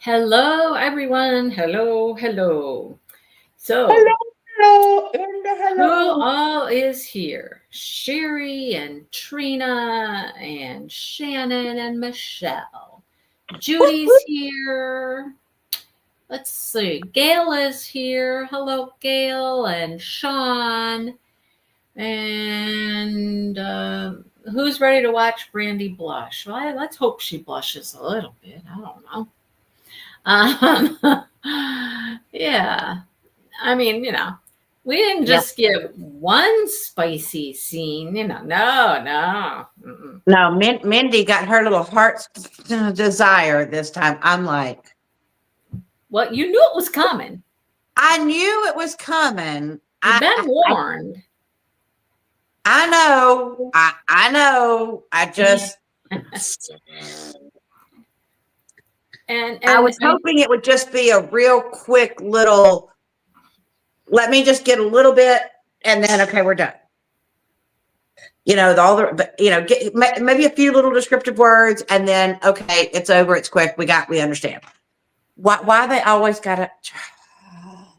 Hello, everyone. Hello, hello. So, Hello, hello, and who hello. all is here? Sherry and Trina and Shannon and Michelle. Judy's here. Let's see. Gail is here. Hello, Gail and Sean. And who's ready to watch Brandy blush? Well, let's hope she blushes a little bit. I don't know. Yeah. I mean, we didn't Yeah. just get one spicy scene, no, no. Mm-mm. No, Mindy got her little heart's desire this time. I'm like, Well, you knew it was coming. I knew it was coming. You've I, been I, I, warned. I know. I know. And I and was and hoping it would just be a real quick little. Let me just get a little bit, and then okay, we're done. But get maybe a few little descriptive words, and then okay, it's over. It's quick. We understand. Why they always gotta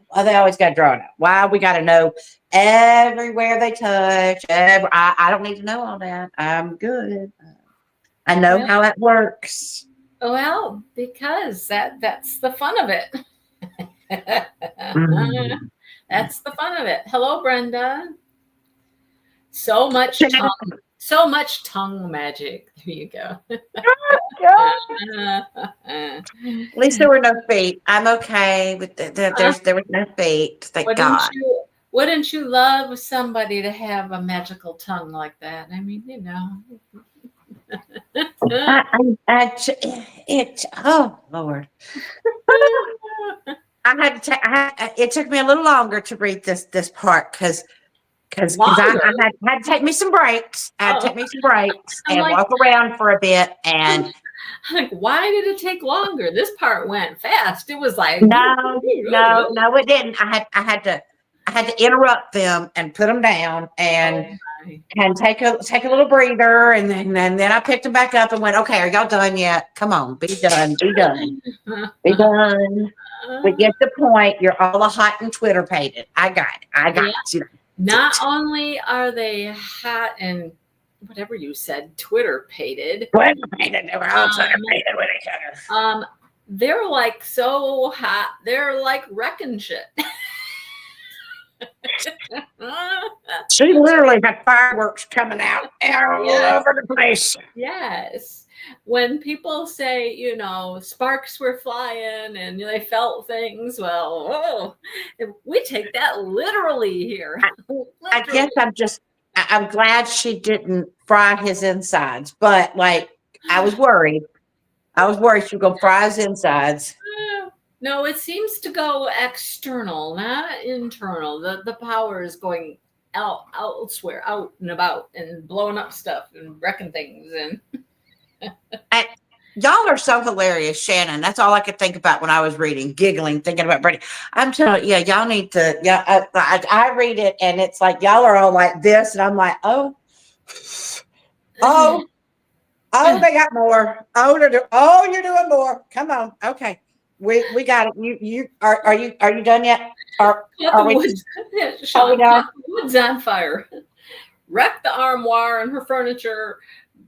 why they always gotta draw it out? Why we gotta know everywhere they touch? I don't need to know all that. I'm good. I know well, how that works. because that's the fun of it. Mm. That's the fun of it. Hello, Brenda. So much tongue, so much tongue magic. There you go. At least there were no feet. I'm okay with there was no feet. Thank Wouldn't God. you wouldn't you love somebody to have a magical tongue like that? I mean, Oh Lord. It took me a little longer to read this part because Longer. I had to take me some breaks. I had to Oh, take me some breaks I'm and like, walk around for a bit. I'm And like, why did it take longer? This part went fast. It was like, no, it didn't. I had to interrupt them and put them down oh and take a little breather. And then I picked them back up and went, okay, are y'all done yet? Come on, be done, be done, be my. done. We get the point. You're all a hot and Twitter pated. I got it. I got Yeah. it. Not only are they hot and whatever you said, Twitter pated. Twitter pated. They were all Twitter Um, pated with each other. they're like so hot. They're like wrecking shit. She literally had fireworks coming out all Yes, over the place. yes. When people say, sparks were flying and they felt things, well, we take that literally here. I guess Literally. I'm glad she didn't fry his insides, but like I was worried. I was worried she was gonna fry his insides. No, it seems to go external, not internal. The power is going out elsewhere, out and about, and blowing up stuff and wrecking things. And I, y'all are so hilarious, Shannon. That's all I could think about when I was reading, giggling, thinking about Brady. I'm telling you, yeah, y'all need to. Yeah, I read it, and it's like y'all are all like this, and I'm like, oh, oh, they got more. Oh, you're doing more. Come on, okay, we got it. Are you done yet? caught Are the we woods. are we Sean done? caught the woods on fire, wrecked the armoire and her furniture,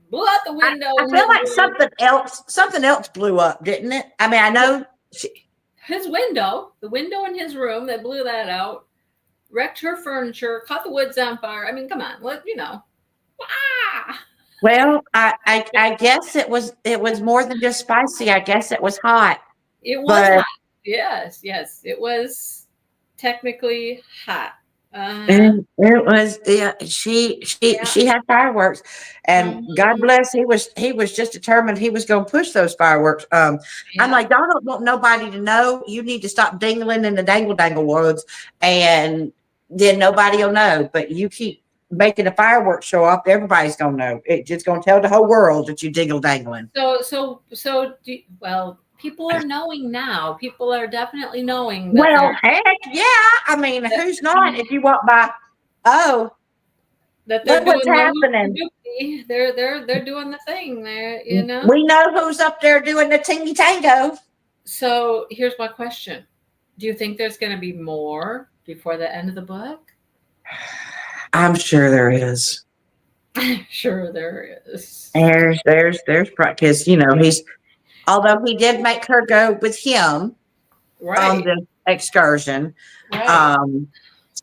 blew out the window I in feel his like room. something else blew up, didn't it? I mean, I know. His window, the window in his room that blew that out, wrecked her furniture, caught the woods on fire. I mean, come on, Ah! Well, I guess it was more than just spicy. I guess it was hot, It was but hot. Yes, yes, it was technically hot. it was yeah. Yeah. She had fireworks, and God Mhm. bless he was just determined he was going to push those fireworks. I'm Yeah. like, y'all don't want nobody to know. You need to stop dingling in the dangle woods, and then nobody will know. But you keep making the fireworks show up, everybody's gonna know. It's just gonna tell the whole world that you dingle dangling. Well, people are knowing now. People are definitely knowing that Well, heck yeah. I mean, who's not? If you walk by, oh, they're look what's doing the happening. hoopty. They're doing the thing there. We know who's up there doing the tingy tango. So here's my question. Do you think there's going to be more before the end of the book? I'm sure there is. Sure there is. There's because although he did make her go with him on Right. the excursion. Right.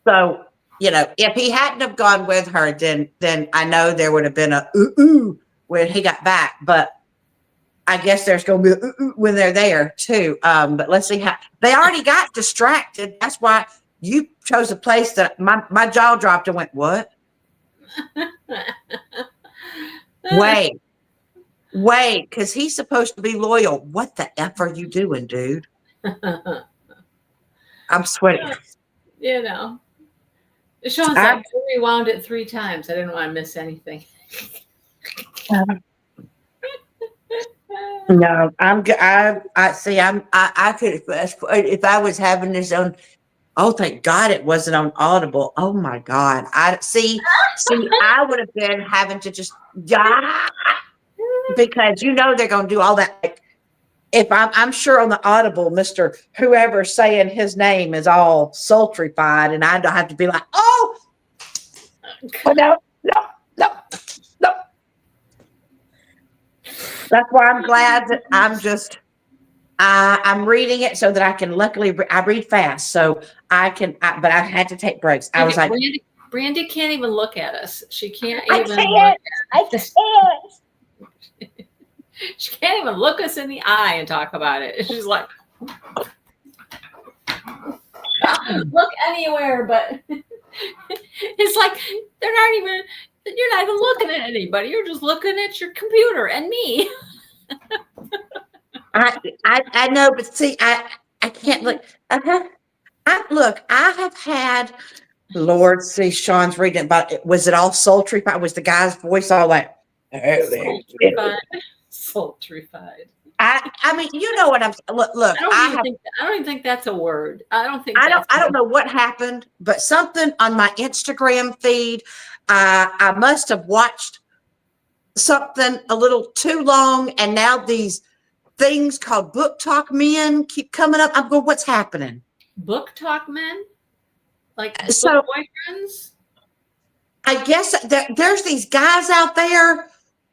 So if he hadn't have gone with her, then I know there would have been a ooh when he got back. But I guess there's going to be a ooh when they're there too. But let's see how they already got distracted. That's why you chose a place that my jaw dropped and went, what? Wait, because he's supposed to be loyal. What the F are you doing, dude? I'm sweating. Sean's like, I rewound it 3 times. I didn't want to miss anything. No, I'm good. I see. I could, if I was having this on. Oh, thank God it wasn't on Audible. Oh my God. See, I would have been having to just because they're going to do all that. Like, if I'm sure on the Audible, Mr. Whoever's saying his name is all sultrified, and I don't have to be like, oh no. That's why I'm glad that I'm reading it so that I can. Luckily, I read fast, so I can. But I had to take breaks. I was like, Brandy can't even look at us. She can't I even. Can't. I can't. She can't even look us in the eye and talk about it. She's like, look anywhere, but it's like you're not even looking at anybody. You're just looking at your computer and me. I know, but see, I can't look. Look, I have had. Lord, see, Sean's reading about it. Was it all sultry? Was the guy's voice all like sultrified? I mean, you know what I'm. Look. I don't even think that's a word. I don't know what happened, but something on my Instagram feed. I must have watched something a little too long, and now these things called book talk men keep coming up. I'm going, what's happening? Book talk men, like so boyfriends. I guess there's these guys out there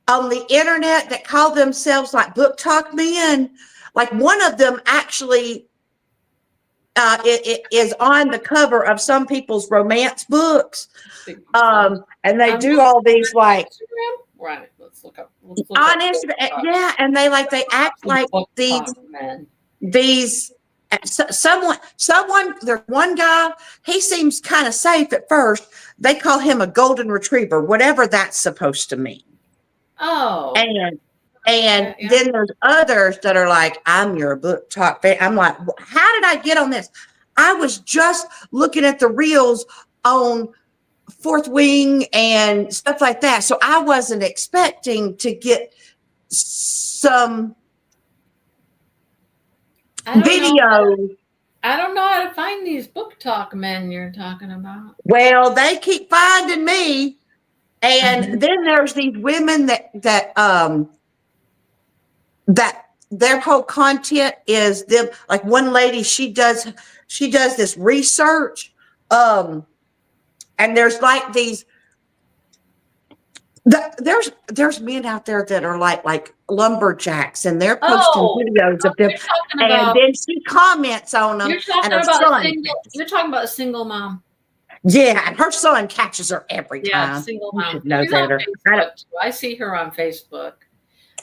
on the internet that call themselves like book talk men. Like one of them actually it is on the cover of some people's romance books. And they do all these like Instagram? Right. Let's look up on Instagram. Yeah, and they act like these someone there's one guy, he seems kind of safe at first. They call him a golden retriever, whatever that's supposed to mean. Oh. And then there's others that are like, I'm your book talk fan. I'm like, how did I get on this? I was just looking at the reels on Fourth Wing and stuff like that. So I wasn't expecting to get some video. I don't know how to find these book talk men you're talking about. Well, they keep finding me. And then there's these women that their whole content is them. Like one lady, she does this research. And there's like these. There's men out there that are like lumberjacks, and they're posting videos of them, and then she comments on them. You're talking about a single mom. Yeah, and her son catches her every time. Yeah, single mom. Know better. I see her on Facebook.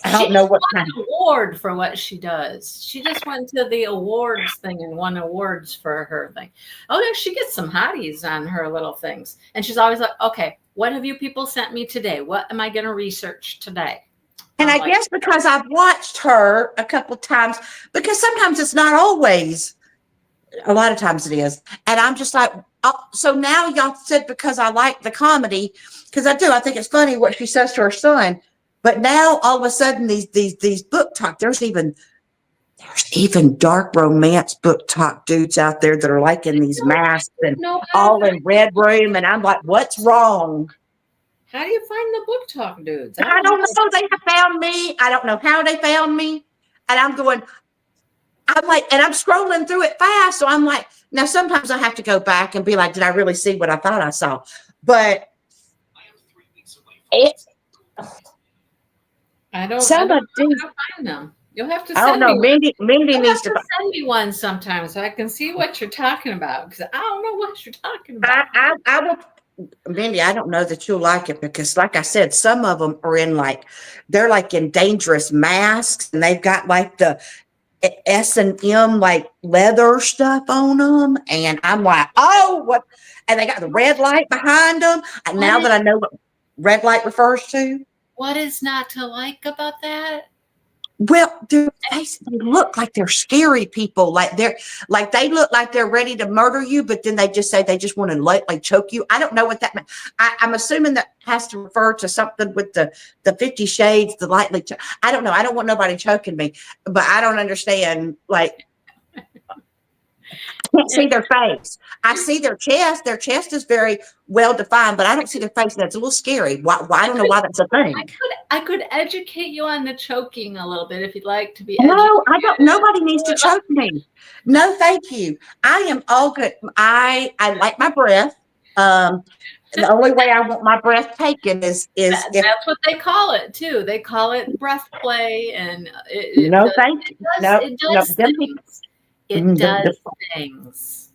I don't know what kind of award for what she does. She just went to the awards thing and won awards for her thing. Oh, she gets some hotties on her little things, and she's always like, "Okay, what have you people sent me today? What am I going to research today?" And I guess because I've watched her a couple times, because sometimes it's not always. A lot of times it is, and I'm just like, oh, so now y'all said because I like the comedy, because I do. I think it's funny what she says to her son. But now all of a sudden these book talk, there's even dark romance book talk dudes out there that are like in these masks and all in red room, and I'm like, what's wrong? How do you find the book talk dudes? I don't know. They have found me. I don't know how they found me, and I'm going. I'm like, and I'm scrolling through it fast. So I'm like, now sometimes I have to go back and be like, did I really see what I thought I saw? But it, I don't some know of these, how to find them. You'll have to I don't send know. me one. Mindy You'll needs have to. to send me one sometime so I can see what you're talking about because I don't know what you're talking about. I will. Mindy, I don't know that you'll like it because, like I said, some of them are in like, they're like in dangerous masks and they've got like the S&M like leather stuff on them. And I'm like, oh, what? And they got the red light behind them. And now that I know what red light refers to, What is not to like about that? well, they look like they're scary people. Like they look like they're ready to murder you, but then they just say they just want to lightly choke you. I don't know what that means. I'm assuming that has to refer to something with the 50 shades, the lightly. I don't know. I don't want nobody choking me, but I don't understand. Like, I can't see their face. I see their chest. Their chest is very well defined, but I don't see their face. And that's a little scary. Why? I don't know why that's a thing. I could educate you on the choking a little bit if you'd like to be No, educated. I don't. Nobody needs to choke me. No, thank you. I am all good. I like my breath. The only way I want my breath taken is if That's what they call it too. They call it breath play, and no, thank you. No, it does things. It does things.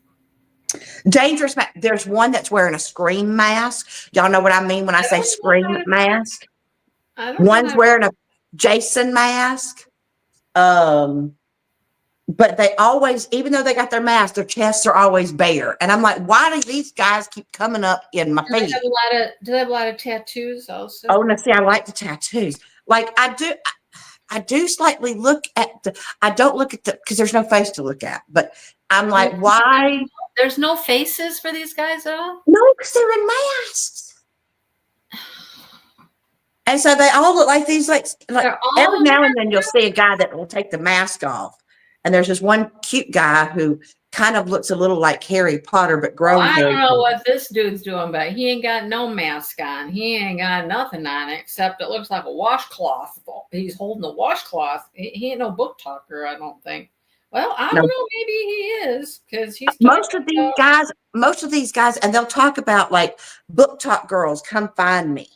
Dangerous. There's one that's wearing a scream mask. Y'all know what I mean when I say scream mask. One's wearing a Jason mask. But they always, even though they got their mask, their chests are always bare. And I'm like, why do these guys keep coming up in my feet? Do they have a lot of tattoos also? Oh, no, see, I like the tattoos. Like I do slightly look at I don't look at because there's no face to look at, but I'm like, why? There's no faces for these guys at all? No, because they're in masks. And so they all look like these, like every now and then you'll see a guy that will take the mask off. And there's this one cute guy who kind of looks a little like Harry Potter, but grown. I don't know what this dude's doing, but he ain't got no mask on. He ain't got nothing on except it looks like a washcloth. He's holding a washcloth. He ain't no book talker, I don't think. Well, I don't know. Maybe he is because he's most of these guys, and they'll talk about like book talk girls, come find me.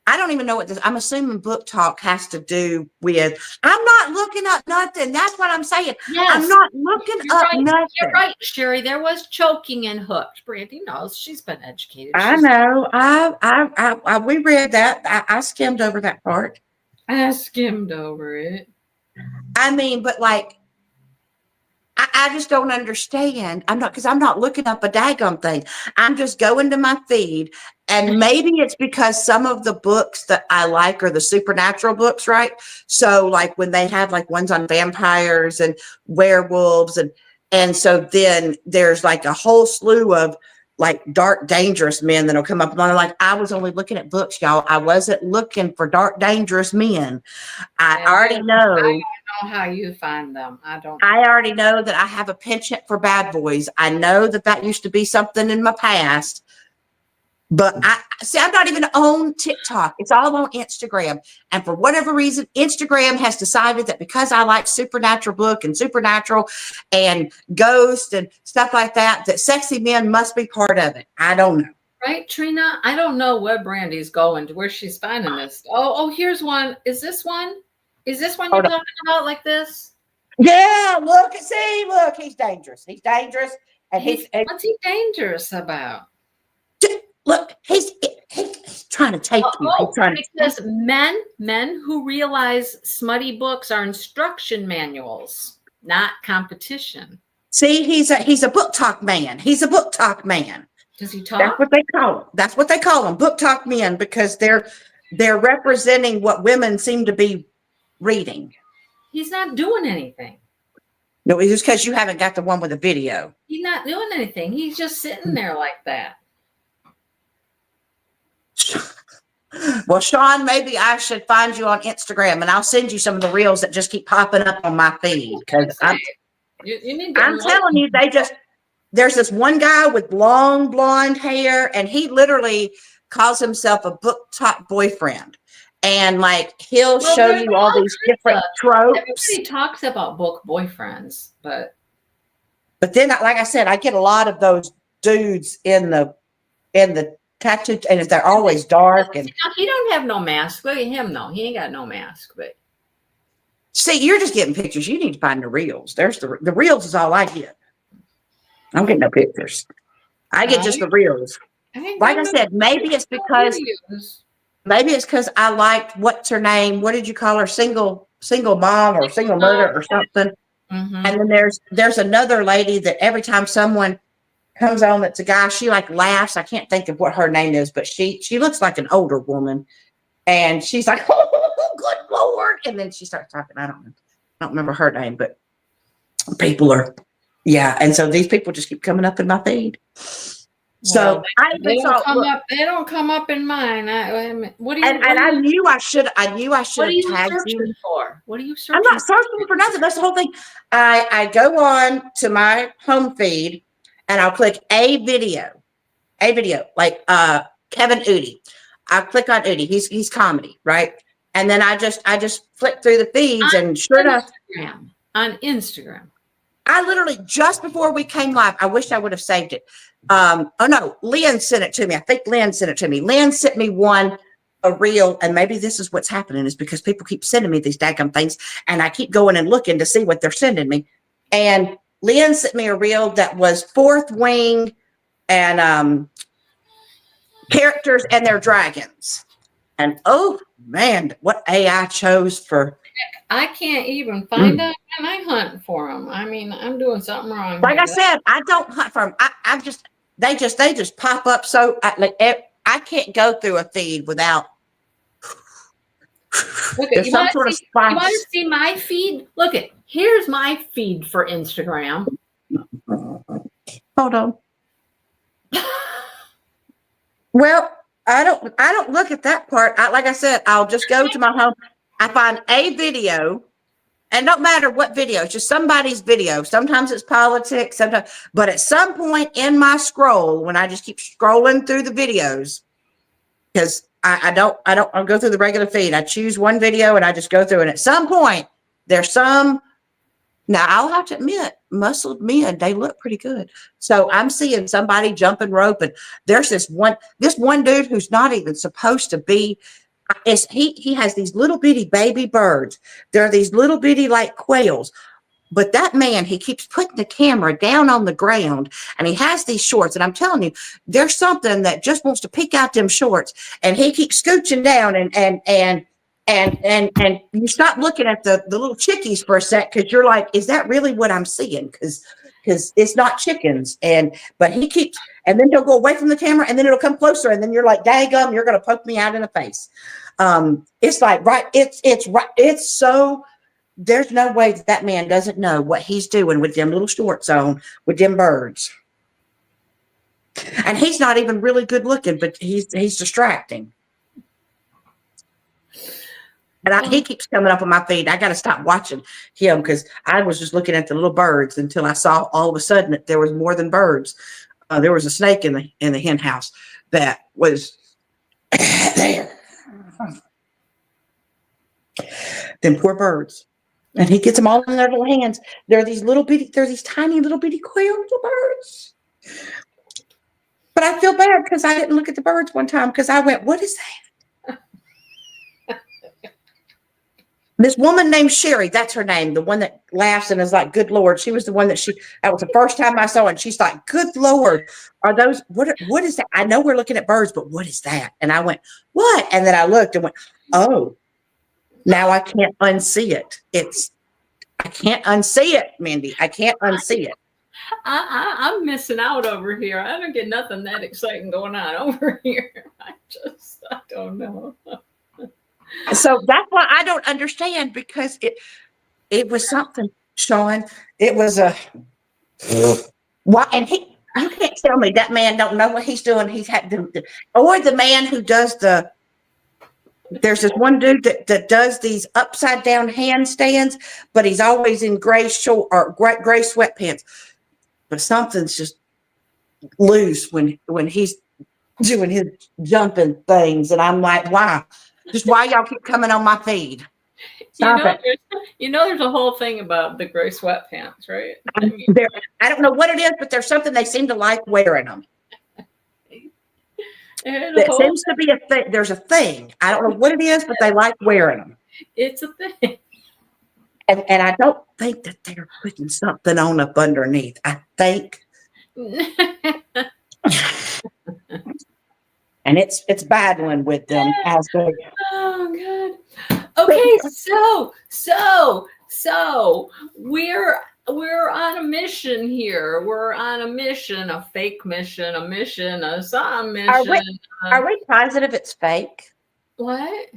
I don't even know what this. I'm assuming book talk has to do with. I'm not looking up nothing. That's what I'm saying. Yes, I'm not looking up nothing. You're right, Sherry. There was choking and hooked. Brandy knows. She's been educated. I know. We read that. I skimmed over that part. I skimmed over it. I mean, but like, I just don't understand. I'm not looking up a daggum thing. I'm just going to my feed. And maybe it's because some of the books that I like are the supernatural books, right? So like when they have like ones on vampires and werewolves and so then there's like a whole slew of like dark, dangerous men that'll come up. And I'm like, I was only looking at books, y'all. I wasn't looking for dark, dangerous men. I already know. I don't know how you find them. I already know that I have a penchant for bad boys. I know that used to be something in my past. But I'm not even on TikTok. It's all on Instagram. And for whatever reason, Instagram has decided that because I like supernatural book and supernatural and ghost and stuff like that, that sexy men must be part of it. I don't know. Right, Trina? I don't know where Brandy's going to, where she's finding this. Oh, here's one. Is this one? Is this one you're talking about like this? Yeah, look, he's dangerous. He's dangerous. And what's he dangerous about? Look, he's trying to take you. Because men who realize smutty books are instruction manuals, not competition. See, he's a book talk man. He's a book talk man. Does he talk? That's what they call him. That's what they call them, book talk men, because they're representing what women seem to be reading. He's not doing anything. No, it's just because you haven't got the one with the video. He's not doing anything. He's just sitting there like that. Well, Sean, maybe I should find you on Instagram and I'll send you some of the reels that just keep popping up on my feed. Because I'm telling you, there's this one guy with long blonde hair and he literally calls himself a book talk boyfriend. and like he'll Well, show there's you all all these kinds different of tropes. everybody talks about book boyfriends, but But then, like I said, I get a lot of those dudes in the tattoo, and if they're always dark. And he don't have no mask. Look at him though; he ain't got no mask. But see, you're just getting pictures. You need to find the reels. There's the reels is all I get. I don't get no pictures. I get just the reels. Like I said, maybe it's because I liked what's her name? What did you call her? Single mom or single mother or something. Mm-hmm. And then there's another lady that every time someone comes on that's a guy, she like laughs. I can't think of what her name is, but she looks like an older woman, and she's like, "Oh, good Lord!" And then she starts talking. I don't remember her name, but people are, yeah. And so these people just keep coming up in my feed. So they don't come up in mine. What do you? And I knew I should have tagged you. For? What are you searching? I'm not searching for nothing. That's the whole thing. I go on to my home feed and I'll click a video, like Kevin Udi. I'll click on Udi. He's comedy, right? And then I just flick through the feeds, and sure enough, on Instagram. I literally, just before we came live, I wish I would have saved it. Oh no, Lynn sent it to me. I think Lynn sent it to me. Lynn sent me a reel, and maybe this is what's happening, is because people keep sending me these daggum things, and I keep going and looking to see what they're sending me. And Lynn sent me a reel that was Fourth Wing and characters and their dragons. And oh man, what AI chose for. I can't even find out when I hunt for them. I mean, I'm doing something wrong. Like I said, I don't hunt for them. They just pop up. So I can't go through a feed without. Look, you want to see my feed? Look at, here's my feed for Instagram. Hold on. Well, I don't look at that part. Like I said, I'll just go to my home. I find a video, and don't matter what video, it's just somebody's video. Sometimes it's politics, sometimes, but at some point in my scroll, when I just keep scrolling through the videos, because I don't go through the regular feed. I choose one video and I just go through, and at some point there's some. Now I'll have to admit, muscled men, they look pretty good. So I'm seeing somebody jumping rope, and there's this one dude who's not even supposed to be. He has these little bitty baby birds. They're these little bitty like quails. But that man, he keeps putting the camera down on the ground, and he has these shorts. And I'm telling you, there's something that just wants to peek out them shorts. And he keeps scooching down, and you stop looking at the little chickies for a sec, because you're like, is that really what I'm seeing? Because it's not chickens. But he keeps, and then he'll go away from the camera, and then it'll come closer, and then you're like, daggum, you're going to poke me out in the face. It's like, right. It's right. It's so, there's no way that man doesn't know what he's doing with them little shorts on with them birds. And he's not even really good looking, but he's distracting. And he keeps coming up on my feed. I got to stop watching him, because I was just looking at the little birds until I saw all of a sudden that there was more than birds. There was a snake in the hen house that was there. Them poor birds. And he gets them all in their little hands. They're these tiny little bitty quail little birds. But I feel bad because I didn't look at the birds one time, because I went, what is that? This woman named Sherry, that's her name, the one that laughs and is like, good Lord. She was the one that was the first time I saw it. And she's like, good Lord, are those, what is that? I know we're looking at birds, but what is that? And I went, what? And then I looked and went, oh, now I can't unsee it. I can't unsee it, Mindy. I can't unsee it. I'm missing out over here. I don't get nothing that exciting going on over here. I don't know. So that's why I don't understand, because it was something, Sean. It was why, and you can't tell me that man don't know what he's doing. He's had or the man who does there's this one dude that does these upside down handstands, but he's always in gray sweatpants. But something's just loose when he's doing his jumping things, and I'm like, why? Just why y'all keep coming on my feed. You Stop know, it. there's a whole thing about the gray sweatpants, right? I mean, I don't know what it is, but there's something they seem to like wearing them. there's a There whole, seems to be a thing. There's a thing. I don't know what it is, but they like wearing them. it's a thing. And I don't think that they're putting something on up underneath. I think, and it's battling with them as they. Oh God. Okay, so we're on a mission here. We're on a mission, a fake mission, a some Are we, mission. are we positive it's fake? What?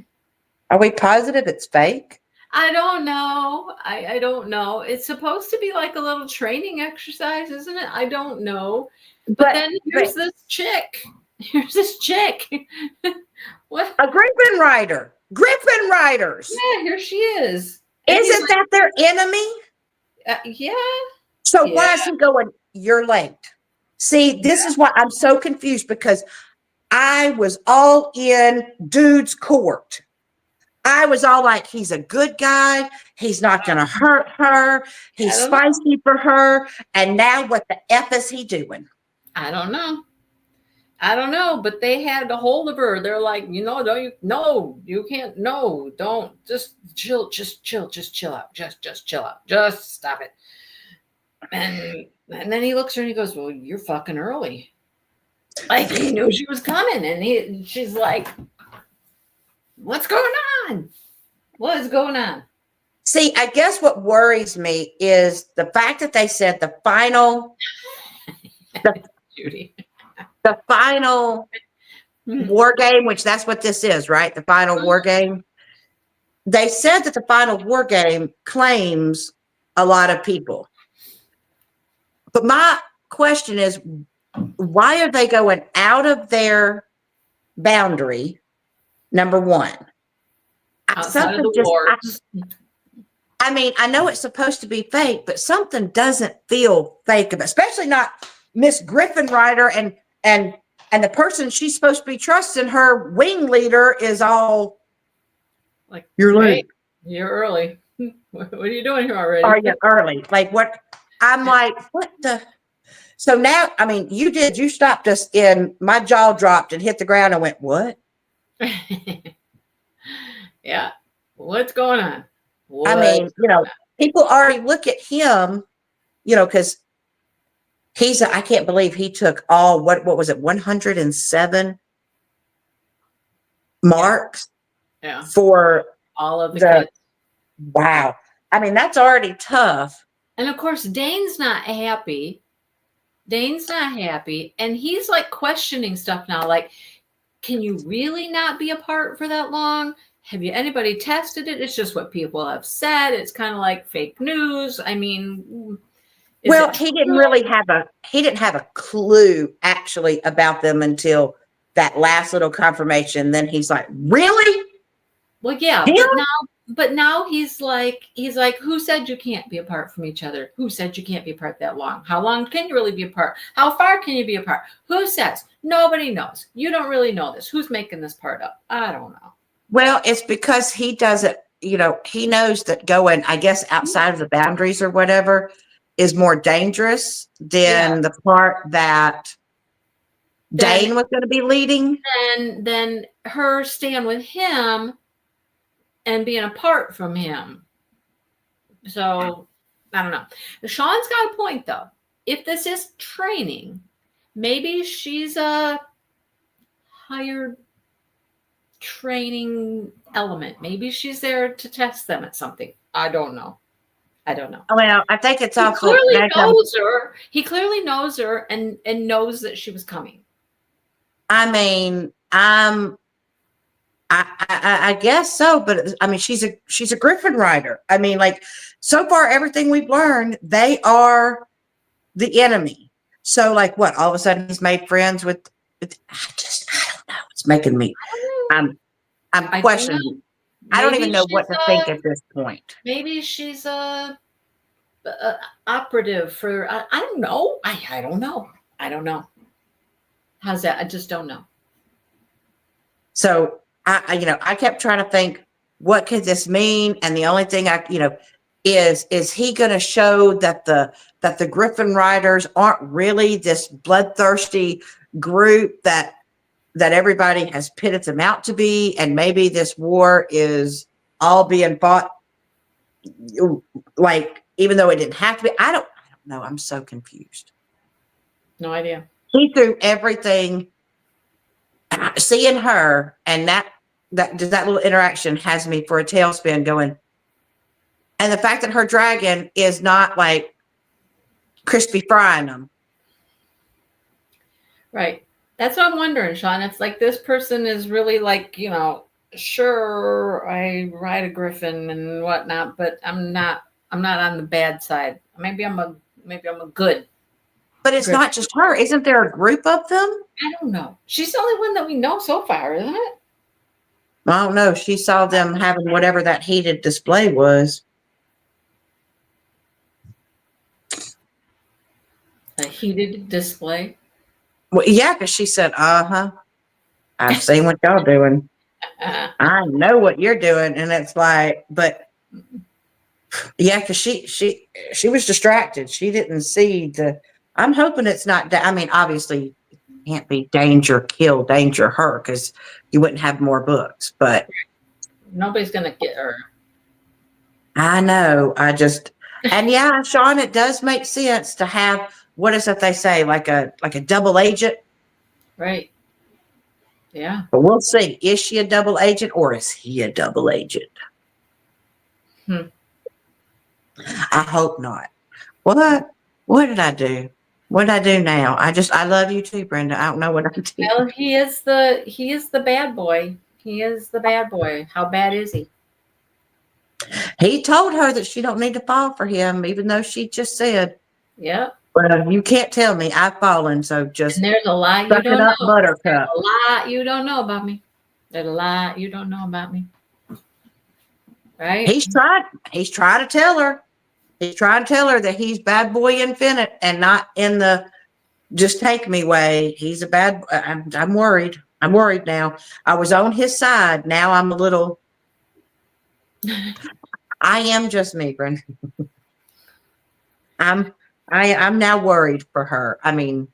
Are we positive it's fake? I don't know. I don't know. It's supposed to be like a little training exercise, isn't it? I don't know. But then here's this chick. Here's this chick. What? A Griffin Rider. Griffin Riders. Yeah, here she is. Isn't that their enemy? Yeah. So Yeah. why is he going, you're late? See, this is why I'm so confused, because I was all in dude's court. I was all like, he's a good guy. He's not going to hurt her. He's spicy for her. And now what the F is he doing? I don't know. I don't know, but they had a hold of her. They're like, you can't, no, don't, just chill out. Just chill out. Just stop it. And then he looks at her and he goes, well, you're fucking early. Like he knew she was coming. And she's like, what's going on? What is going on? See, I guess what worries me is the fact that they said the final Judy. The final war game, which that's what this is, right? The final war game. They said that the final war game claims a lot of people. But my question is, why are they going out of their boundary? Number one. Outside of the wars. I mean, I know it's supposed to be fake, but something doesn't feel fake, especially not Miss Griffin Rider and the person she's supposed to be trusting, her wing leader, is all like, you're late. Hey, you're early. What are you doing here already? Are you early? Like what? I'm like, what the? So now, I mean, you stopped us in, my jaw dropped and hit the ground. I went, what? Yeah. What's going on? I mean, people already look at him, because I can't believe he took all, what was it, 107 marks for all of the kids. Wow. I mean, that's already tough. And of course, Dane's not happy. And he's like questioning stuff now. Like, can you really not be apart for that long? Have anybody tested it? It's just what people have said. It's kind of like fake news. I mean, well, he didn't have a clue actually about them until that last little confirmation. Then he's like, really? Well, yeah, but now he's like, who said you can't be apart from each other? Who said you can't be apart that long? How long can you really be apart? How far can you be apart? Who says? Nobody knows. You don't really know this. Who's making this part up? I don't know. Well, it's because he doesn't, he knows that going, I guess, outside of the boundaries or whatever is more dangerous than the part that Dane was going to be leading. And then her staying with him and being apart from him. So, I don't know. Sean's got a point, though. If this is training, maybe she's a hired training element. Maybe she's there to test them at something. I don't know. Well, I think it's awful. He clearly knows her and knows that she was coming. I mean, I guess so, but I mean, she's a Griffin Rider. I mean, like, so far, everything we've learned, they are the enemy. So, like, what? All of a sudden, he's made friends with I don't know. It's making me. I'm questioning. I don't even know what to think at this point. Maybe she's a operative for. I don't know. I don't know. I don't know. How's that? I just don't know. So I kept trying to think, what could this mean? And the only thing is he going to show that the Griffin Riders aren't really this bloodthirsty group that everybody has pitted them out to be, and maybe this war is all being fought, like, even though it didn't have to be. I don't know. I'm so confused. No idea. He threw everything. Seeing her and that little interaction has me for a tailspin going. And the fact that her dragon is not like crispy frying them. Right. That's what I'm wondering, Sean. It's like this person is really like, sure, I ride a griffin and whatnot, but I'm not on the bad side. Maybe I'm a good. But it's not just her. Isn't there a group of them? I don't know. She's the only one that we know so far, isn't it? I don't know. She saw them having whatever that heated display was. A heated display. Well, yeah, because she said, I've seen what y'all doing. I know what you're doing. And it's like, but yeah, because she was distracted. She didn't see I'm hoping it's not, I mean, obviously it can't be danger, kill, danger, her, because you wouldn't have more books, but nobody's going to get her. I know. And yeah, Sean, it does make sense to have, what is it they say, like a double agent? Right. Yeah. But we'll see. Is she a double agent or is he a double agent? I hope not. What did I do? What did I do now? I love you too, Brenda. I don't know what I'm doing. Well, he is the bad boy. He is the bad boy. How bad is he? He told her that she don't need to fall for him, even though she just said, Yep. Well, you can't tell me I've fallen, so just and there's a lot you suck don't it up, know. Buttercup. There's a lot you don't know about me. There's a lot you don't know about me. Right? He's trying to tell her. He's trying to tell her that he's bad boy infinite and not in the just take me way. He's a bad. I'm worried. I'm worried now. I was on his side. Now I'm a little. I am just me, Brenda. I'm now worried for her. I mean,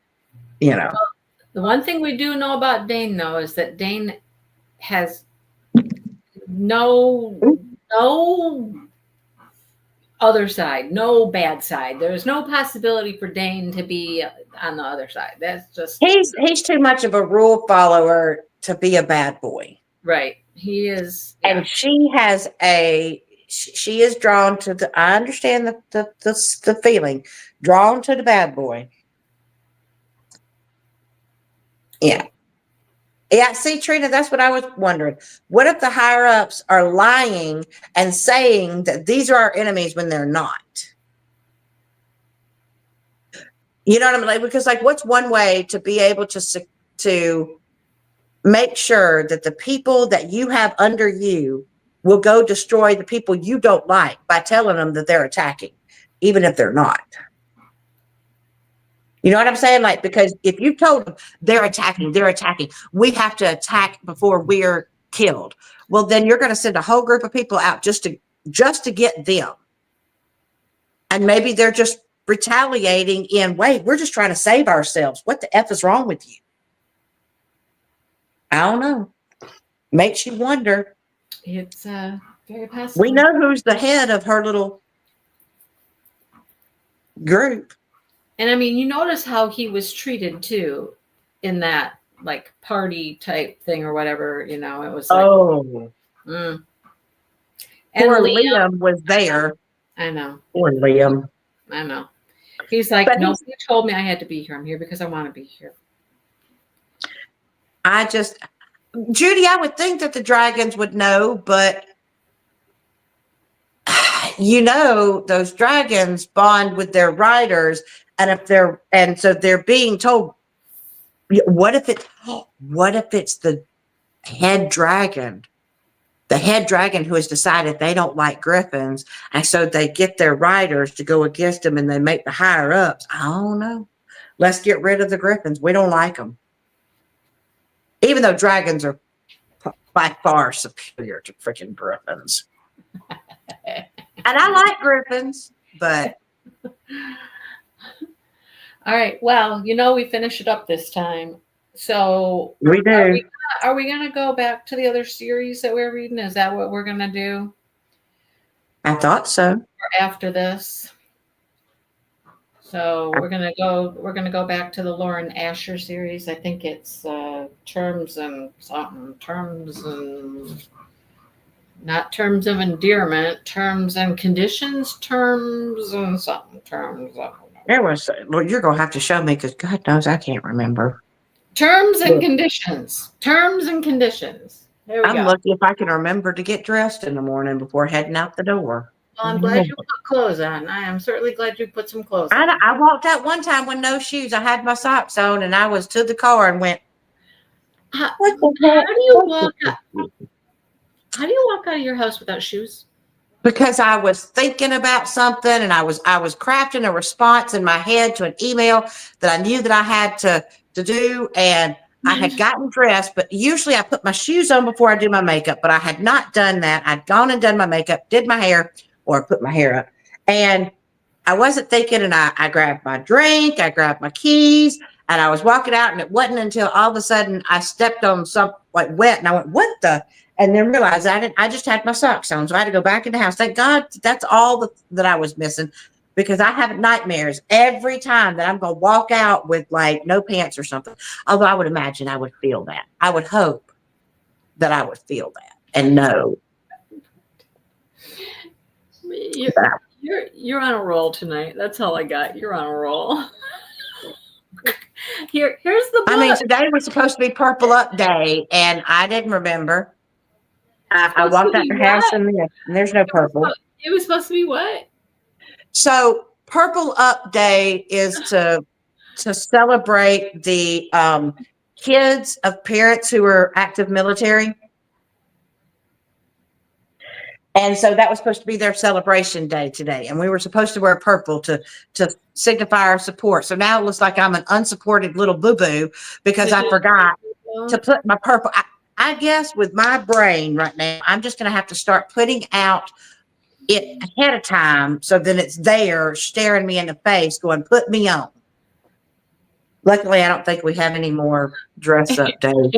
The one thing we do know about Dane, though, is that Dane has no other side, no bad side. There's no possibility for Dane to be on the other side. That's just he's too much of a rule follower to be a bad boy. Right. He is, and she is drawn to I understand the feeling, drawn to the bad boy. Yeah. Yeah, see, Trina, that's what I was wondering. What if the higher ups are lying and saying that these are our enemies when they're not? You know what I mean? Like, because what's one way to be able to make sure that the people that you have under you will go destroy the people you don't like by telling them that they're attacking, even if they're not. You know what I'm saying? Because if you told them they're attacking, we have to attack before we're killed. Well, then you're going to send a whole group of people out just to get them. And maybe they're just retaliating wait, we're just trying to save ourselves. What the F is wrong with you? I don't know. Makes you wonder. It's very possible. We know who's the head of her little group. And I mean, you notice how he was treated too in that party type thing or whatever, it was And poor Liam was there. I know. Poor Liam. I know. He's like, no, he told me I had to be here. I'm here because I want to be here. Judy, I would think that the dragons would know, but those dragons bond with their riders, and so they're being told, what if it's the head dragon who has decided they don't like griffins, and so they get their riders to go against them and they make the higher ups. I don't know. Let's get rid of the griffins. We don't like them. Even though dragons are by far superior to freaking griffins. And I like griffins, but All right. Well, we finish it up this time. So we do. are we gonna go back to the other series that we're reading? Is that what we're gonna do? I thought so. Or after this? So we're gonna go back to the Lauren Asher series. I think it's terms and not terms of endearment, terms and conditions, terms and something, terms. I don't know. There was. Well, you're gonna have to show me because God knows I can't remember. Terms and conditions. Terms and conditions. There we I'm go. lucky if I can remember to get dressed in the morning before heading out the door. Well, I'm glad you put clothes on. I am certainly glad you put some clothes on. I walked out one time with no shoes. I had my socks on, and I was to the car and went. How do you walk out of your house without shoes? Because I was thinking about something, and I was crafting a response in my head to an email that I knew that I had to do, and I had gotten dressed. But usually, I put my shoes on before I do my makeup. But I had not done that. I'd gone and done my makeup, did my hair, or put my hair up, and I wasn't thinking. And I grabbed my drink, I grabbed my keys, and I was walking out. And it wasn't until all of a sudden I stepped on something like wet, and I went, "What the?" And then realized I just had my socks on. So I had to go back in the house. Thank God that's all that I was missing, because I have nightmares every time that I'm going to walk out with like no pants or something. Although I would imagine I would feel that. I would hope that I would feel that and know. You're on a roll tonight. That's all I got. You're on a roll. Here's the book. I mean, today was supposed to be Purple Up Day, and I didn't remember. I walked out the house and there's no purple. It was supposed to be what? So Purple Up Day is to celebrate the kids of parents who are active military. And so that was supposed to be their celebration day today. And we were supposed to wear purple to signify our support. So now it looks like I'm an unsupported little boo-boo because I forgot to put my purple. I guess with my brain right now, I'm just going to have to start putting out it ahead of time. So then it's there staring me in the face going, put me on. Luckily, I don't think we have any more dress up days.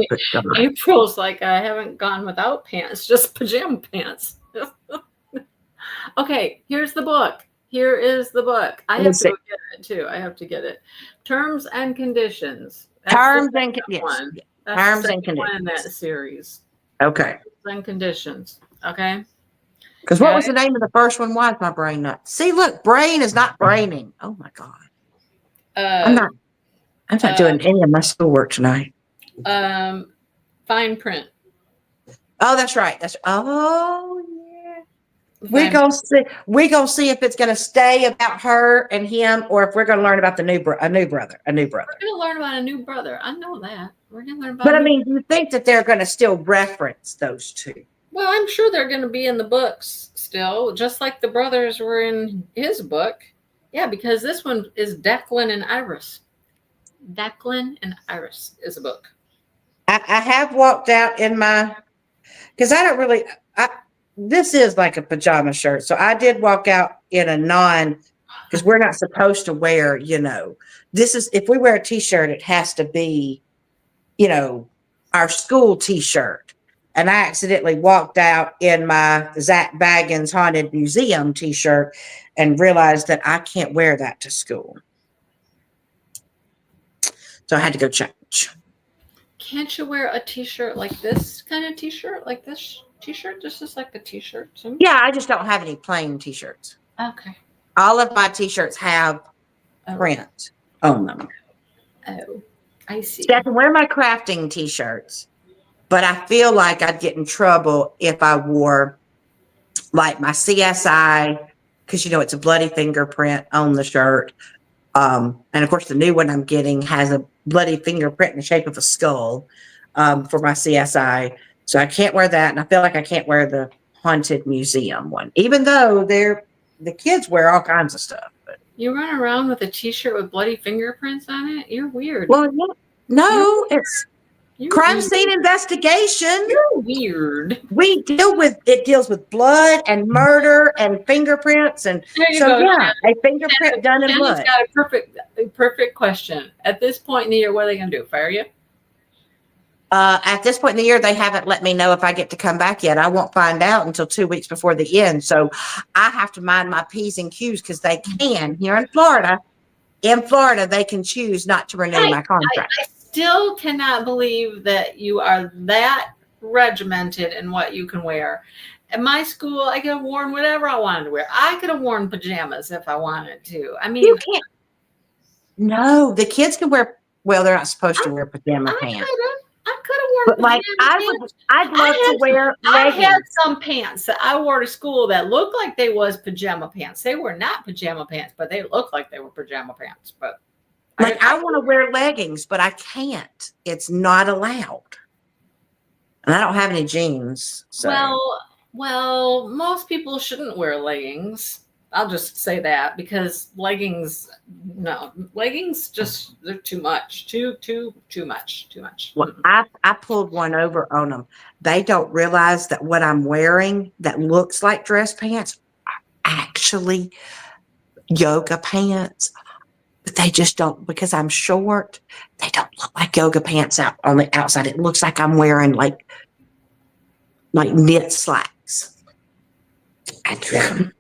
April's like, I haven't gone without pants, just pajama pants. Okay, here's the book. Here is the book. I have to go get it too. I have to get it. Terms and conditions. Terms and conditions. Terms and conditions in that series. Okay. Terms and conditions. Okay. Because what was the name of the first one? Why is my brain not? See, look, brain is not braining. Oh my God. I'm not doing any of my schoolwork tonight. Fine print. Oh, that's right. Oh yeah. We're gonna see if it's gonna stay about her and him, or if we're gonna learn about a new brother. We're gonna learn about a new brother. I know that. We're gonna learn about. But I mean, do you think that they're gonna still reference those two? Well, I'm sure they're gonna be in the books still, just like the brothers were in his book. Yeah, because this one is Declan and Iris. Declan and Iris is a book. I have walked out in my, because I don't really. This is like a pajama shirt. So I did walk out in a because we're not supposed to wear, this is, if we wear a t-shirt, it has to be, our school t-shirt. And I accidentally walked out in my Zach Baggins Haunted Museum t-shirt and realized that I can't wear that to school. So I had to go change. Can't you wear a t-shirt like this kind of t-shirt? Like this t-shirt? This is like a t-shirt too? Yeah, I just don't have any plain t-shirts. Okay. All of my t-shirts have print on them. Oh, I see. So I can wear my crafting t-shirts, but I feel like I'd get in trouble if I wore like my CSI, because it's a bloody fingerprint on the shirt. And of course, the new one I'm getting has a bloody fingerprint in the shape of a skull for my CSI. So I can't wear that. And I feel like I can't wear the Haunted Museum one, even though the kids wear all kinds of stuff. But you run around with a t-shirt with bloody fingerprints on it? You're weird. Well, no, it's Crime scene investigation. You're weird. We deal with it. Deals with blood and murder and fingerprints, and There you so go. yeah, a fingerprint done in Shannon's blood. got a perfect question. At this point in the year, what are they going to do? Fire you? At this point in the year, they haven't let me know if I get to come back yet. I won't find out until 2 weeks before the end. So I have to mind my P's and Q's because they can here in Florida. In Florida, they can choose not to renew my contract. I still cannot believe that you are that regimented in what you can wear. At my school, I could have worn whatever I wanted to wear. I could have worn pajamas if I wanted to. I mean, You can't. No, the kids can wear. Well, they're not supposed to wear pajama pants. I could have worn But like, pants. I'd love to wear leggings. I had some pants that I wore to school that looked like they was pajama pants. They were not pajama pants, but they looked like they were pajama pants. But like, I want to wear leggings, but I can't. It's not allowed. And I don't have any jeans. So. Well, most people shouldn't wear leggings. I'll just say that because leggings just, they're too much, too much. Well, I pulled one over on them. They don't realize that what I'm wearing that looks like dress pants are actually yoga pants, but they just don't, because I'm short, they don't look like yoga pants out on the outside. It looks like I'm wearing like knit slacks. I trick them.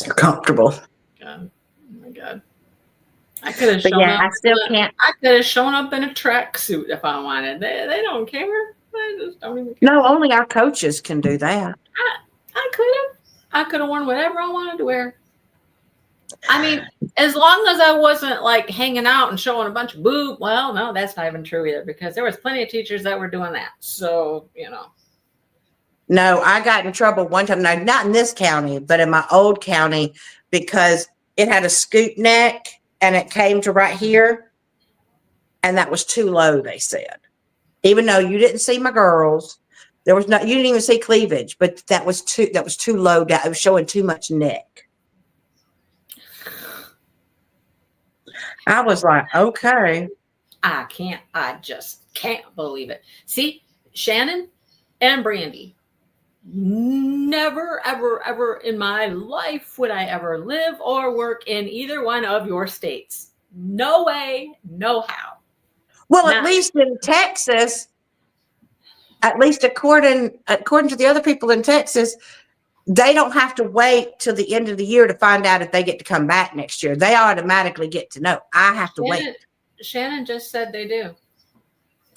They're comfortable. God. Oh my God. I could have But shown yeah, up. I still can't. I could have shown up in a tracksuit if I wanted. They don't care. They just don't even care. No, only our coaches can do that. I could have worn whatever I wanted to wear. I mean, as long as I wasn't like hanging out and showing a bunch of boob. Well, no, that's not even true either because there was plenty of teachers that were doing that. So, No, I got in trouble one time, now not in this county, but in my old county, because it had a scoop neck and it came to right here. And that was too low, they said. Even though you didn't see my girls, you didn't even see cleavage, but that was too low down. It was showing too much neck. I was like, okay. I just can't believe it. See, Shannon and Brandy. Never, ever, ever in my life would I ever live or work in either one of your states. No way, no how. Well, at least in Texas, at least according to the other people in Texas, they don't have to wait till the end of the year to find out if they get to come back next year. They automatically get to know. I have to wait. Shannon just said they do.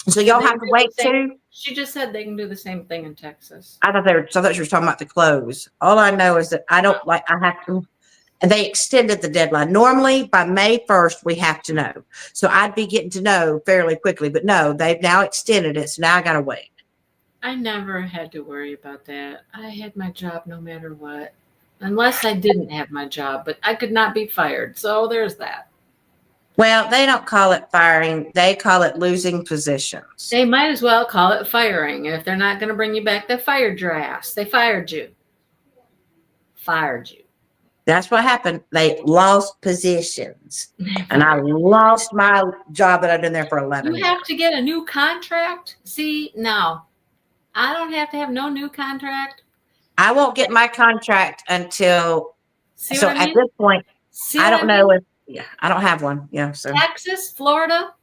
So y'all have to wait too? She just said they can do the same thing in Texas. I thought you were talking about the clothes. All I know is that I have to, and they extended the deadline. Normally by May 1st, we have to know. So I'd be getting to know fairly quickly, but no, they've now extended it. So now I got to wait. I never had to worry about that. I had my job no matter what, unless I didn't have my job, but I could not be fired. So there's that. Well, they don't call it firing. They call it losing positions. They might as well call it firing. If they're not going to bring you back, they fired your ass. They fired you. That's what happened. They lost positions. And I lost my job that I've been there for 11 years. You have to get a new contract? See, no. I don't have to have no new contract. I won't get my contract until, See what I mean? At this point, I don't know if, I don't have one. Yeah. So Texas, Florida,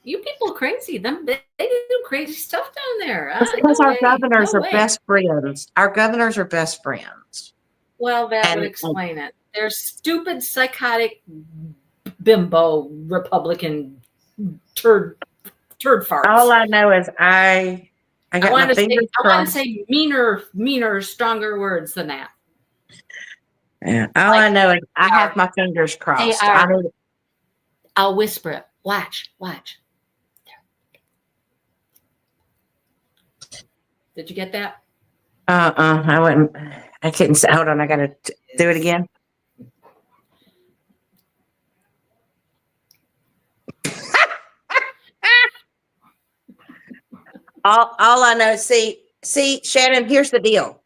you people crazy. They do crazy stuff down there. It's because our governors are best friends. Our governors are best friends. Well, that would explain it. They're stupid, psychotic, bimbo, Republican turd farts. All I know is I got my fingers crossed. I want to say meaner, stronger words than that. Yeah. All I know is I have my fingers crossed. I'll whisper it. Watch. Did you get that? I couldn't say. Hold on. I got to do it again. All I know is see, Shannon, here's the deal.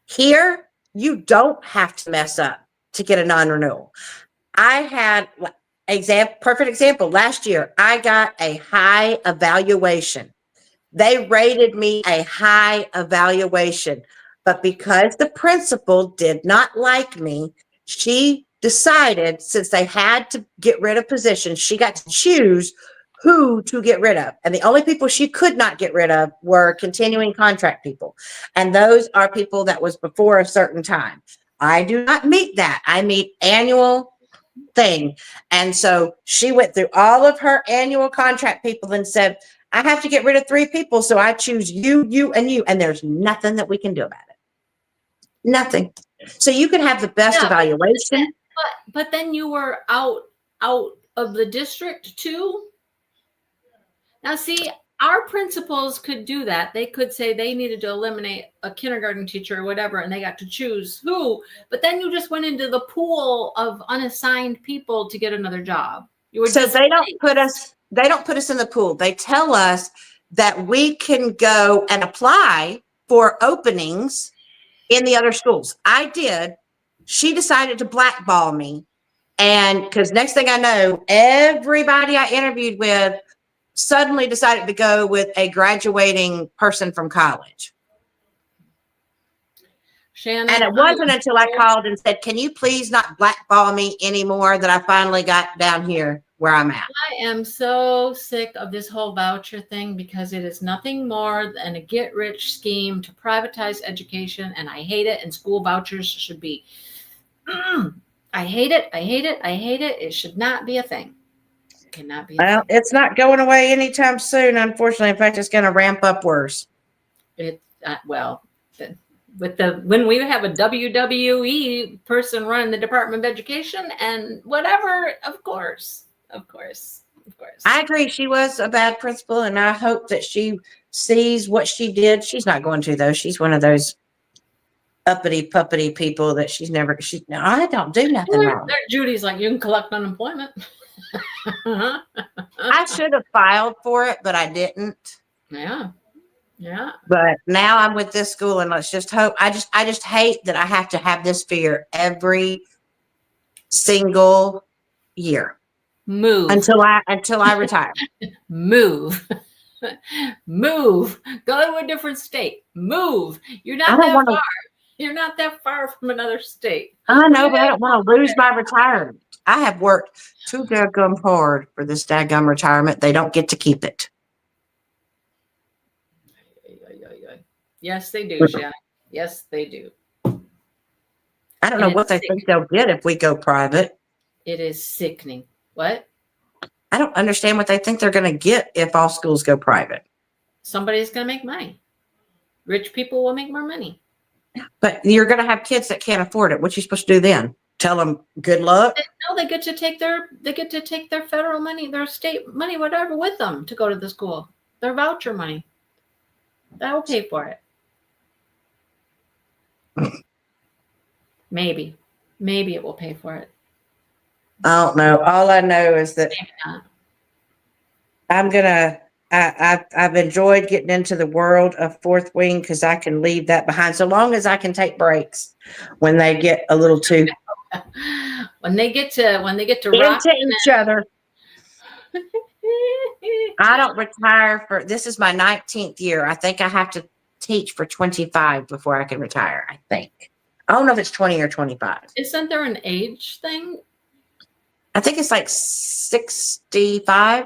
Here, you don't have to mess up to get a non-renewal. I had Perfect example. Last year, I got a high evaluation. They rated me a high evaluation, but because the principal did not like me, she decided, since they had to get rid of positions, she got to choose who to get rid of. And the only people she could not get rid of were continuing contract people. And those are people that was before a certain time. I do not meet that. I meet annual thing. And so she went through all of her annual contract people and said, I have to get rid of 3 people. So I choose you, you, and you. And there's nothing that we can do about it. Nothing. So you can have the best Yeah, evaluation. but then you were out of the district too. Now, see, our principals could do that. They could say they needed to eliminate a kindergarten teacher or whatever, and they got to choose who. But then you just went into the pool of unassigned people to get another job. You were So just they don't put us in the pool. They tell us that we can go and apply for openings in the other schools. I did. She decided to blackball me. And because next thing I know, everybody I interviewed with suddenly decided to go with a graduating person from college. Shannon, And it wasn't until I called and said, can you please not blackball me anymore, that I finally got down here where I'm at. I am so sick of this whole voucher thing, because it is nothing more than a get-rich scheme to privatize education, and I hate it, and school vouchers should be, I hate it, I hate it, I hate it. It should not be a thing. It cannot be a Well, thing. it's not going away anytime soon, unfortunately. In fact, it's going to ramp up worse. When we have a WWE person running the Department of Education and whatever, of course. I agree. She was a bad principal, and I hope that she sees what she did. She's not going to, though. She's one of those uppity puppety people that no, I don't do nothing wrong. Judy's like, you can collect unemployment. I should have filed for it, but I didn't. Yeah. But now I'm with this school, and let's just hope. I just hate that I have to have this fear every single year. Move until I retire. Move. Move. Go to a different state. Move. You're not that far. You're not that far from another state. I know, but I don't want to lose my retirement. I have worked too daggum hard for this daggum retirement. They don't get to keep it. Yes, they do, Shannon. Yes, they do. I don't know what they think they'll get if we go private. It is sickening. What? I don't understand what they think they're going to get if all schools go private. Somebody's going to make money. Rich people will make more money. But you're going to have kids that can't afford it. What are you supposed to do then? Tell them good luck? No, they get to take their federal money, their state money, whatever, with them to go to the school. Their voucher money. That will pay for it. Maybe it will pay for it. I don't know. All I know is that I've enjoyed getting into the world of Fourth Wing, because I can leave that behind so long as I can take breaks when they get a little too when they get to rock into each other. I don't retire this is my 19th year. I think I have to teach for 25 before I can retire. I think. I don't know if it's 20 or 25. Isn't there an age thing? I think it's like 65.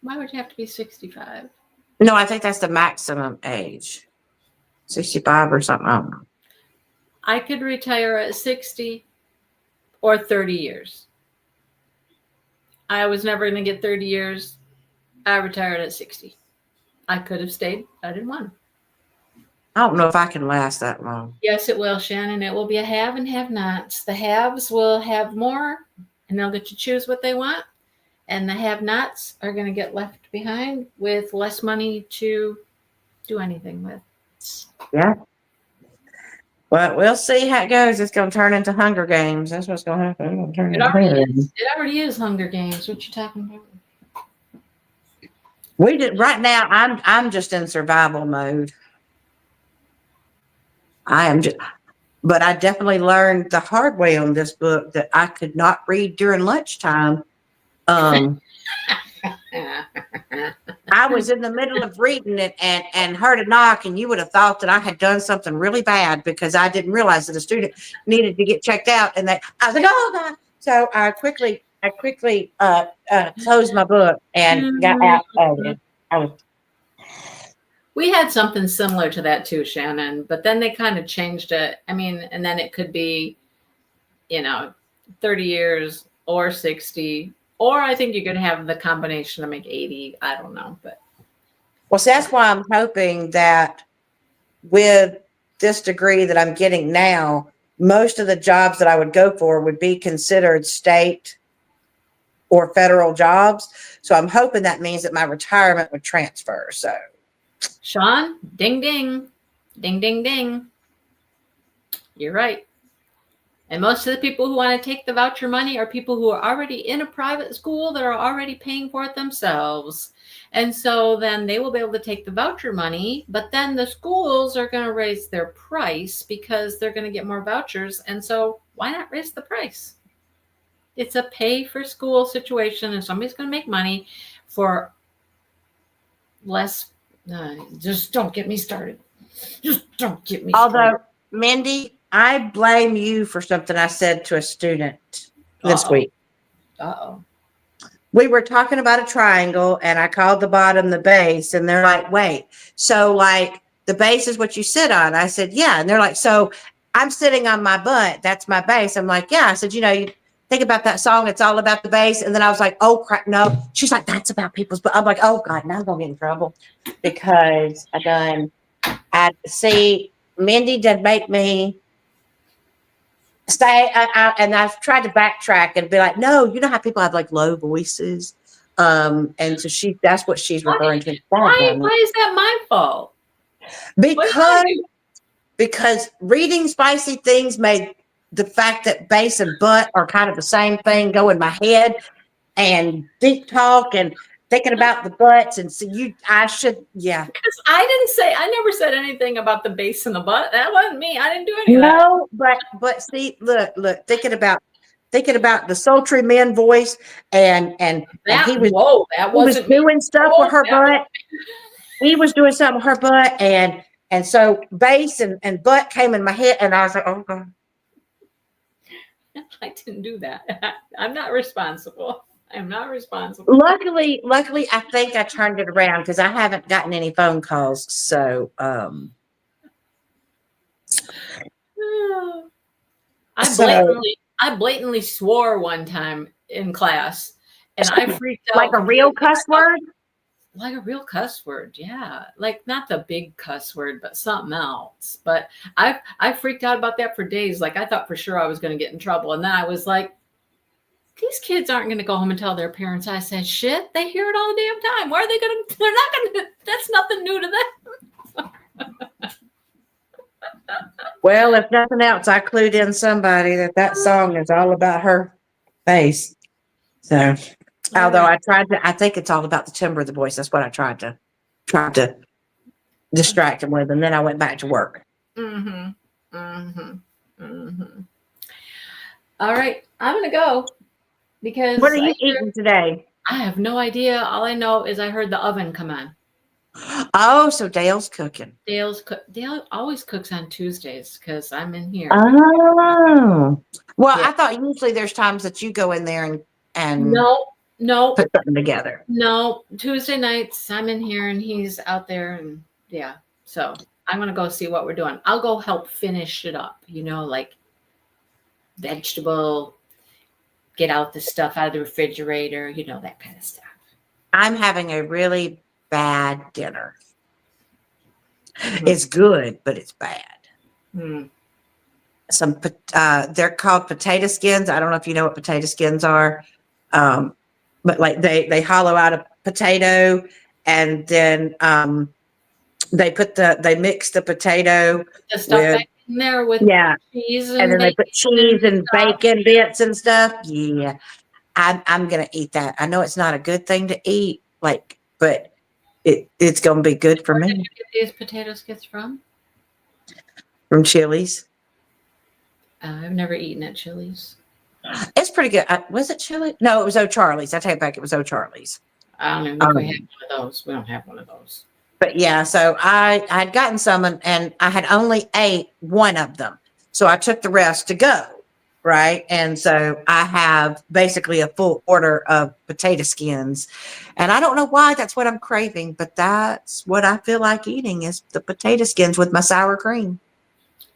Why would you have to be 65? No, I think that's the maximum age. 65 or something. I don't know. I could retire at 60 or 30 years. I was never going to get 30 years. I retired at 60. I could have stayed. I didn't want to. I don't know if I can last that long. Yes, it will, Shannon. It will be a have and have nots. The haves will have more, and they'll get to choose what they want. And the have nots are going to get left behind with less money to do anything with. Yeah. Well, we'll see how it goes. It's going to turn into Hunger Games. That's what's going to happen. It already is Hunger Games. What you talking about? We did right now. I'm just in survival mode. I am just. but I definitely learned the hard way on this book that I could not read during lunchtime. I was in the middle of reading it and heard a knock, and you would have thought that I had done something really bad because I didn't realize that a student needed to get checked out, and that I was like, oh God. So I quickly closed my book and got out of it. We had something similar to that too, Shannon, but then they kind of changed it. I mean, and then it could be, 30 years or 60, or I think you could have the combination to make 80. I don't know, but. Well, so that's why I'm hoping that with this degree that I'm getting now, most of the jobs that I would go for would be considered state or federal jobs. So I'm hoping that means that my retirement would transfer. So, Sean, ding, ding, ding, ding, ding. You're right. And most of the people who want to take the voucher money are people who are already in a private school that are already paying for it themselves. And so then they will be able to take the voucher money, but then the schools are going to raise their price because they're going to get more vouchers. And so why not raise the price? It's a pay for school situation, and somebody's going to make money for less. Just don't get me started. Just don't get me started. Although, Mindy, I blame you for something I said to a student this week. Uh-oh. We were talking about a triangle, and I called the bottom the base, and they're like, wait, so like the base is what you sit on? I said, yeah. And they're like, so I'm sitting on my butt. That's my base. I'm like, yeah. I said, you think about that song. It's all about the base. And then I was like, oh crap. No, she's like, that's about people's butt. I'm like, oh God, now I'm going to get in trouble because I see Mindy did make me stay, and I've tried to backtrack and be like, no, you know how people have like low voices, and so that's what she's referring to. Why is that my fault? Because reading spicy things made the fact that base and butt are kind of the same thing go in my head, and deep talk and thinking about the butts, and so yeah. Because I never said anything about the base and the butt. That wasn't me. I didn't do any of that. No, but see, look, thinking about the sultry man voice, and he was doing stuff with her butt. He was doing something with her butt, and so bass and butt came in my head, and I was like, oh God. I didn't do that. I'm not responsible. I'm not responsible. Luckily, I think I turned it around because I haven't gotten any phone calls. So, I blatantly swore one time in class, and I freaked out. Like a real cuss word? Like a real cuss word, yeah. Like not the big cuss word, but something else. But I freaked out about that for days. Like I thought for sure I was going to get in trouble, and then I was like, these kids aren't going to go home and tell their parents I said shit. They hear it all the damn time. Why are they going to? They're not going to. That's nothing new to them. Well, if nothing else, I clued in somebody that song is all about her face. So, although I think it's all about the timbre of the voice. That's what I tried to distract him with, and then I went back to work. All right, I'm going to go. Because what are you eating today? I have no idea. All I know is I heard the oven come on. Oh, so Dale's cooking. Dale always cooks on Tuesdays because I'm in here. Oh, well, yeah. I thought usually there's times that you go in there and no put something together. No, Tuesday nights I'm in here and he's out there, and yeah. So I'm gonna go see what we're doing. I'll go help finish it up. Like vegetable. Get out the stuff out of the refrigerator, that kind of stuff. I'm having a really bad dinner. Mm-hmm. It's good, but it's bad. Mm. They're called potato skins. I don't know if you know what potato skins are, but like they hollow out a potato, and then they mix the potato the stuff with, in there with cheese and then they put cheese and bacon bits and stuff. Yeah, I'm gonna eat that. I know it's not a good thing to eat, but it's gonna be good for me. Where did you get these potato skins from? From Chili's. I've never eaten at Chili's. It's pretty good. Was it chili? No, it was O'Charlie's. I take it back. It was O'Charlie's. I don't even know if we Um, have one of those. We don't have one of those. But yeah, so I had gotten some and I had only ate one of them. So I took the rest to go. Right. And so I have basically a full order of potato skins. And I don't know why that's what I'm craving, but that's what I feel like eating is the potato skins with my sour cream.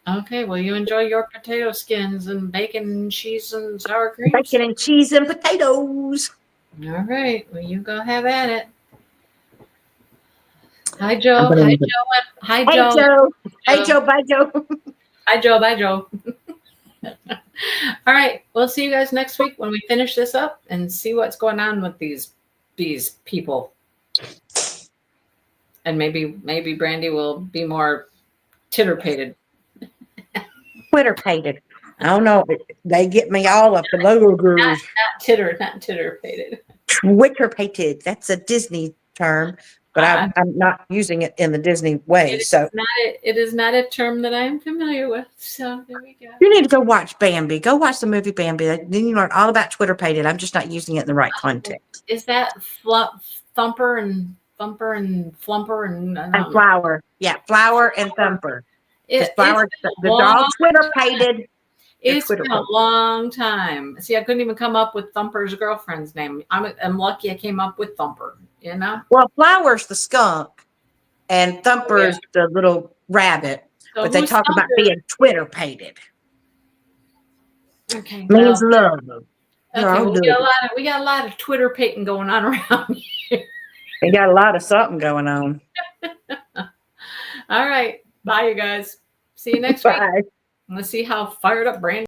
Okay, well, you enjoy your potato skins and bacon and cheese and sour cream. Bacon and cheese and potatoes. All right, well, you go have at it. Hi, Joe. Hi, Joe. Hi, Hey, Joe. Joe. Hey, Joe. Bye, Joe. Hi, Joe. Bye, Joe. All right, we'll see you guys next week when we finish this up and see what's going on with these people. And maybe Brandy will be more titterpated. Twitter-pated. I don't know. They get me all up the logo grooves. Not titterpated. Twitter-pated. That's a Disney term, but I'm not using it in the Disney way. It is not a term that I'm familiar with. So there we go. You need to go watch Bambi. Go watch the movie Bambi. Then you learn all about Twitter-pated. I'm just not using it in the right context. Is that Thumper and Flumper and Flower? Yeah, Flower and Thumper. Flower, the dog Twitter-pated. It's been a long time. See, I couldn't even come up with Thumper's girlfriend's name. I'm lucky I came up with Thumper, you know? Well, Flower's the skunk and Thumper's the little rabbit. So but they talk about being Twitter-pated. Okay. Means love. Okay, we got a lot of Twitter-pating going on around here. We got a lot of something going on. All right. Bye, you guys. See you next week. Let's see how fired up Brandy